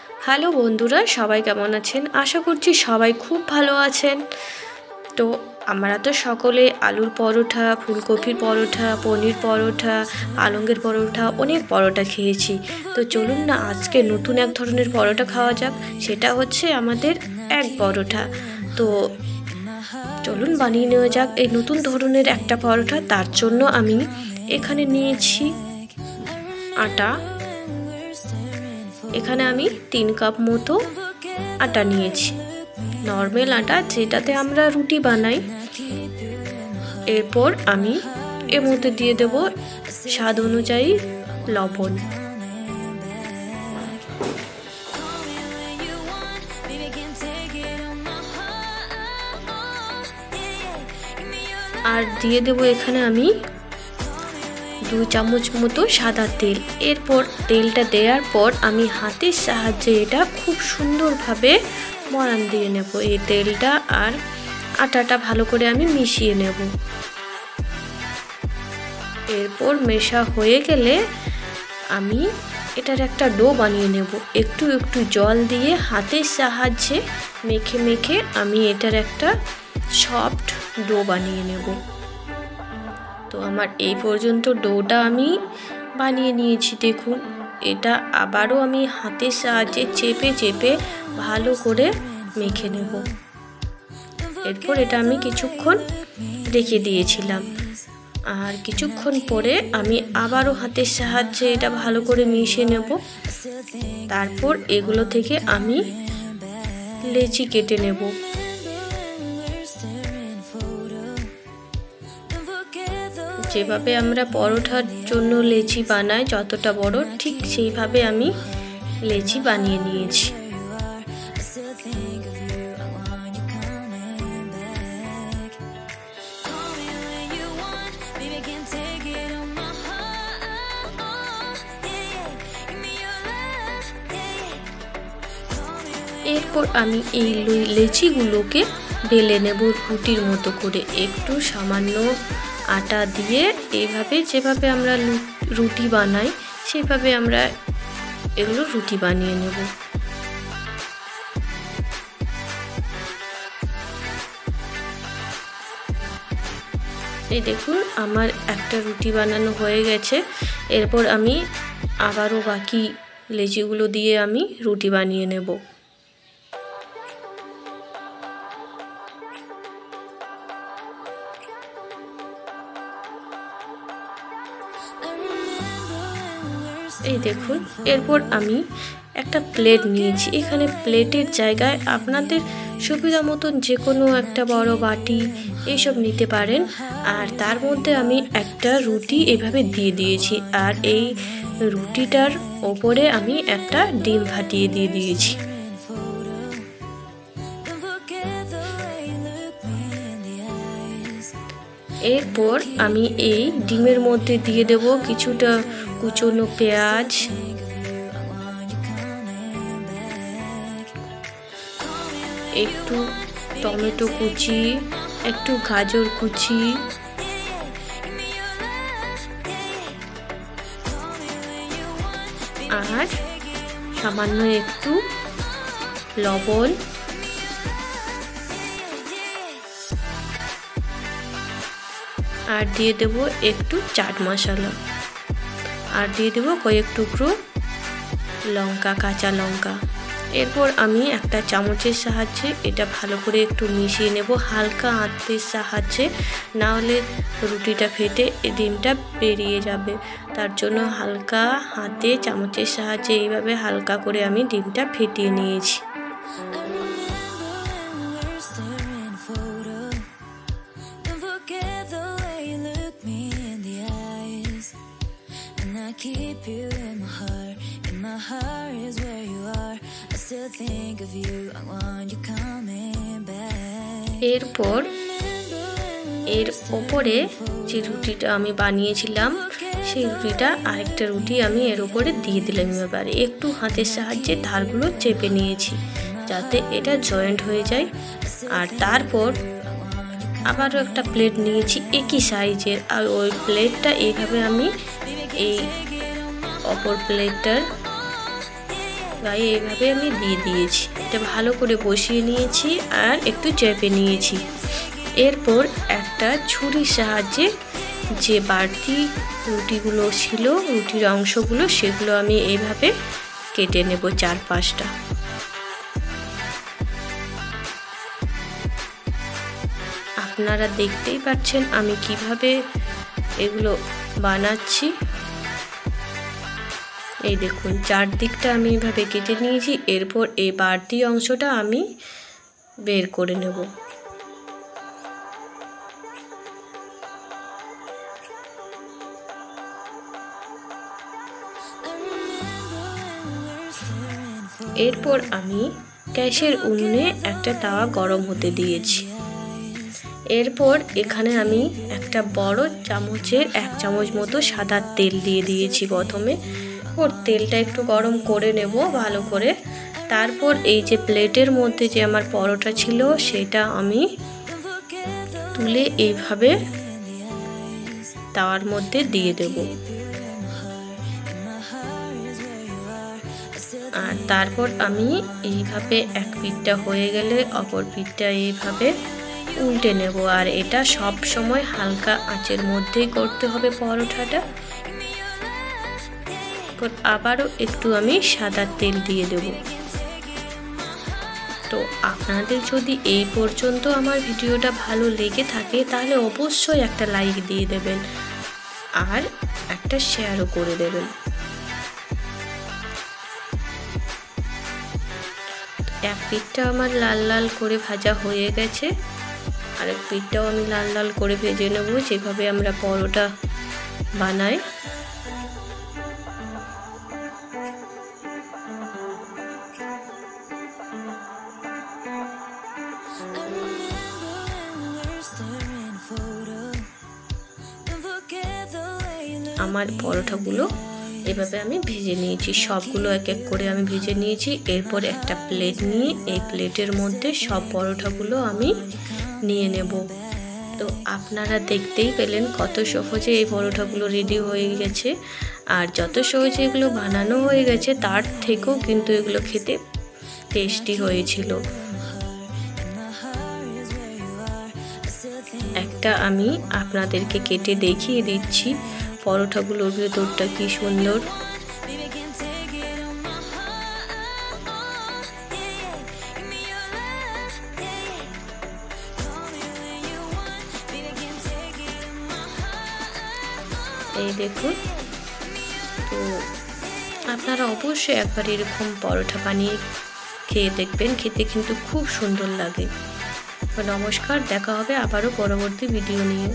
Hello বন্ধুরা, সবাই কেমন আছেন? আশা করছি সবাই খুব ভালো আছেন। তো আমরা তো সকলে আলুর পরোটা, ফুলকপির পরোটা, পনির পরোটা, পালঙের পরোটা, অনেক পরোটা খেয়েছি। তো চলুন না আজকে নতুন এক ধরনের পরোটা খাওয়া যাক। সেটা হচ্ছে আমাদের এক পরোটা। তো চলুন বানিয়ে নেওয়া যাক এই নতুন ধরনের একটা পরোটা। তার জন্য আমি এখানে নিয়েছি আটা। এখানে আমি 3 কাপ মতো আটা নিয়েছি, নর্মাল আটা যেটাতে আমরা রুটি বানাই। এরপর আমি এর মধ্যে দিয়ে দেব স্বাদ অনুযায়ী লবণ। আর দিয়ে দেব এখানে আমি 2 চামচ মতো সাদা তেল। এরপর তেলটা দেওয়ার পর আমি হাতের সাহায্যে এটা খুব সুন্দরভাবে ময়ান দিয়ে নেব। এই তেলটা আর আটাটা ভালো করে আমি মিশিয়ে নেব। এরপর মেশা হয়ে গেলে আমি এটার একটা ডো বানিয়ে নেব। একটু একটু জল দিয়ে হাতের সাহায্যে মেখে মেখে আমি এটার একটা সফট ডো বানিয়ে নেব। তো আমার এই পর্যন্ত ডোটা আমি বানিয়ে নিয়েছি। দেখুন, এটা আবারও আমি হাতের সাহায্যে চেপে চেপে ভালো করে মেখে নেব। এরপর এটা আমি কিছুক্ষণ রেখে দিয়েছিলাম। আর কিছুক্ষণ পরে আমি আবারও হাতের সাহায্যে এটা ভালো করে মিশিয়ে নেব। তারপর এগুলো থেকে আমি লেচি কেটে নেব। যেভাবে আমরা পরোটার জন্য লেচি বানাই যতটা বড়, ঠিক সেইভাবে আমি লেচি বানিয়ে নিয়েছি। এরপর আমি এই লেচিগুলোকে বেলে নেব রুটির মতো করে। একটু সামান্য আটা দিয়ে এইভাবে, যেভাবে আমরা রুটি বানাই সেভাবে আমরা এগুলো রুটি বানিয়ে নেব। এই দেখুন, আমার একটা রুটি বানানো হয়ে গেছে। এরপর আমি আবারও বাকি লেচিগুলো দিয়ে আমি রুটি বানিয়ে নেব। এই দেখুন, এরপর আমি একটা প্লেট নিয়েছি। এখানে প্লেটের জায়গায় আপনাদের সুবিধা মতন যে কোনো একটা বড় বাটি এইসব নিতে পারেন। আর তার মধ্যে আমি একটা রুটি এভাবে দিয়ে দিয়েছি। আর এই রুটিটার ওপরে আমি একটা ডিম ফাটিয়ে দিয়ে দিয়েছি। এরপর আমি এই ডিমের মধ্যে দিয়ে দেব কিছুটা কুচনো পেঁয়াজ, একটু টমেটো কুচি, একটু গাজর কুচি, আর সামান্য একটু লবণ, আর দিয়ে দেব একটু চাট মশলা, আর দিয়ে দেব কয়েক টুকরো লঙ্কা, কাঁচা লঙ্কা। এরপর আমি একটা চামচের সাহায্যে এটা ভালো করে একটু মিশিয়ে নেব হালকা হাতের সাহায্যে, না হলে রুটিটা ফেটে ডিমটা বেরিয়ে যাবে। তার জন্য হালকা হাতে চামচের সাহায্যে এইভাবে হালকা করে আমি ডিমটা ফেটিয়ে নিয়েছি। Keep you in my heart is where you are. I still think of you. I want you coming back. এরপর এর ওপরে যে রুটিটা আমি বানিয়েছিলাম সেই রুটিটা আরেকটা রুটি আমি এর ওপরে দিয়ে দিলাম। এবারে একটু হাতের সাহায্যে ধারগুলো চেপে নিয়েছি যাতে এটা জয়েন্ট হয়ে যায়। আর তারপর আবারও একটা প্লেট নিয়েছি একই সাইজের, আর ওই প্লেটটা এইভাবে আমি এই অপর প্লেটটার গায়ে এইভাবে আমি দিয়ে দিয়েছি। এটা ভালো করে বসিয়ে নিয়েছি আর একটু চেপে নিয়েছি। এরপর একটা ছুরির সাহায্যে যে বাড়তি রুটিগুলো ছিল, রুটির অংশগুলো, সেগুলো আমি এইভাবে কেটে নেব 4-5টা। আপনারা দেখতেই পাচ্ছেন আমি কিভাবে এগুলো বানাচ্ছি। এই দেখুন চারদিকটা আমি এইভাবে কেটে নিয়েছি। এরপর এই বাড়তি অংশটা আমি বের করে নেব। এরপর আমি গ্যাসের উনুনে একটা তাওয়া গরম হতে দিয়েছি। এরপর এখানে আমি একটা বড় চামচের 1 চামচ মতো সাদা তেল দিয়ে দিয়েছি প্রথমে। ওর তেলটা একটু গরম করে নেব ভালো করে। তারপর এই যে প্লেটের মধ্যে যে আমার পরোটা ছিল সেটা আমি তুলে এইভাবে তাওয়ার মধ্যে দিয়ে দেব। আর তারপর আমি এইভাবে এক পিঠটা হয়ে গেলে অপর পিঠটা এইভাবে উল্টে নেব। আর এটা সব সময় হালকা আঁচের মধ্যেই করতে হবে পরোটাটা। আবারও একটু আমি সাদা তেল দিয়ে দেব। তো আপনাদের যদি এই পর্যন্ত আমার ভিডিওটা ভালো লেগে থাকে তাহলে অবশ্যই একটা লাইক দিয়ে দেবেন আর একটা শেয়ারও করে দেবেন। এক পিঠটা আমার লাল লাল করে ভাজা হয়ে গেছে, আরেক পিঠটাও আমি লাল লাল করে ভেজে নেব যেভাবে আমরা পরোটা বানাই। আমার পরোটাগুলো এভাবে আমি ভেজে নিয়েছি, সবগুলো এক এক করে আমি ভেজে নিয়েছি। এরপর একটা প্লেট নিয়ে এই প্লেটের মধ্যে সব পরোটাগুলো আমি নিয়ে নেব। তো আপনারা দেখতেই পেলেন কত সহজে এই পরোটাগুলো রেডি হয়ে গেছে। আর যত সহজে এগুলো বানানো হয়ে গেছে তার থেকেও কিন্তু এগুলো খেতে টেস্টি হয়েছিল। একটা আমি আপনাদেরকে কেটে দেখিয়ে দিচ্ছি পরোটাগুলোর ভেতরটা কি সুন্দর। এই দেখুন, তো আপনারা অবশ্যই একবার এরকম পরোটা বানিয়ে খেয়ে দেখবেন, খেতে কিন্তু খুব সুন্দর লাগে। তো নমস্কার, দেখা হবে আবারও পরবর্তী ভিডিও নিয়ে।